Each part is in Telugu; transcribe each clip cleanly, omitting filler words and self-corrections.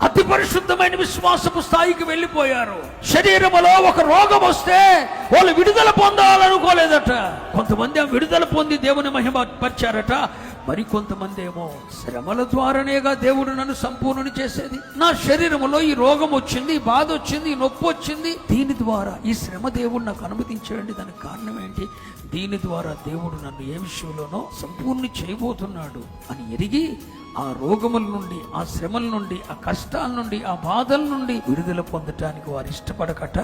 అతి పరిశుద్ధమైన విశ్వాసపు స్థాయికి వెళ్ళిపోయారు. శరీరములో ఒక రోగం వస్తే వాళ్ళు విడుదల పొందాలనుకోలేదట. కొంతమంది ఆ విడుదల పొంది దేవుని మహిమ పరిచారట. మరి కొంతమంది ఏమో శ్రమల ద్వారానేగా దేవుడు నన్ను సంపూర్ణుని చేసేది. నా శరీరములో ఈ రోగం వచ్చింది, ఈ బాధ వచ్చింది, ఈ నొప్పి వచ్చింది, దీని ద్వారా ఈ శ్రమ దేవుడు నాకు అనుమతించాడండి. దానికి కారణం ఏంటి? దీని ద్వారా దేవుడు నన్ను ఏ విషయంలోనో సంపూర్ణ చేయబోతున్నాడు అని ఎరిగి ఆ రోగముల నుండి, ఆ శ్రమల నుండి, ఆ కష్టాల నుండి, ఆ బాధల నుండి విడుదల పొందటానికి వారు ఇష్టపడకట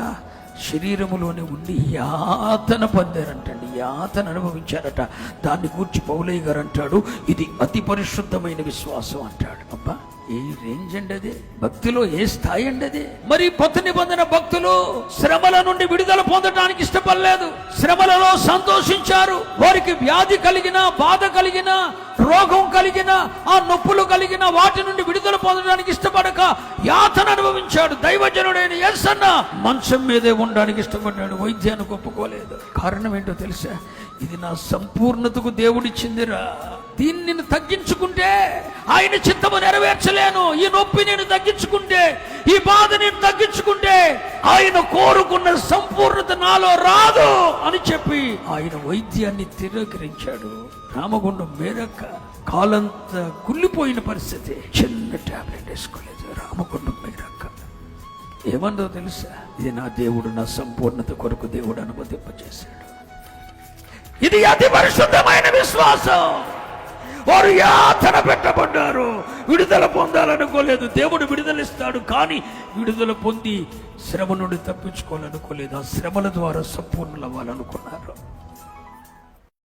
శరీరములోనే ఉండి యాతన పొందారంటండి, యాతన అనుభవించారట. దాన్ని గూర్చి పౌలయ్య గారు అంటాడు, ఇది అతి పరిశుద్ధమైన విశ్వాసం అంటాడు. అబ్బా, ఏ రేంజ్ అండి అది, భక్తిలో ఏ స్థాయి అండి అది. మరి కొత్త నిబంధన భక్తులు శ్రమల నుండి విడుదల పొందడానికి ఇష్టపడలేదు, శ్రమలలో సంతోషించారు. వారికి వ్యాధి కలిగిన, బాధ కలిగిన, రోగం కలిగిన, ఆ నొప్పులు కలిగిన వాటి నుండి విడుదల పొందడానికి ఇష్టపడక యాతన అనుభవించాడు. దైవజనుడైన యేసన్న మంచం మీదే ఉండడానికి ఇష్టపడ్డాడు, వైద్యానికి ఒప్పుకోలేదు. కారణం ఏంటో తెలుసా? ఇది నా సంపూర్ణతకు దేవుడిచ్చిందిరా, దీన్ని నేను తగ్గించుకుంటే ఆయన చిత్తము నెరవేర్చలేను. ఈ నొప్పి నేను తగ్గించుకుంటే, ఈ బాధ నేను తగ్గించుకుంటే ఆయన కోరుకున్న సంపూర్ణత నాలో రాదు అని చెప్పి ఆయన వైద్యాన్ని తిరస్కరించాడు. రామగుండం మేరక్క కాలంతా కుళ్ళిపోయిన పరిస్థితి, చిన్న టాబ్లెట్ వేసుకోలేదు. రామగుండం మేరక్క ఏమన్నదో తెలుసా? ఇది నా దేవుడు నా సంపూర్ణత కొరకు దేవుడు అనుమతింపజేశాడు. ఇది అతి పరిశుద్ధమైన విశ్వాసం. వారు యాతన పెట్టబడ్డారు, విడుదల పొందాలనుకోలేదు. దేవుడు విడుదలిస్తాడు, కానీ విడుదల పొంది శ్రమ నుండి తప్పించుకోవాలనుకోలేదు. ఆ శ్రమల ద్వారా సంపూర్ణులు అవ్వాలనుకున్నారు.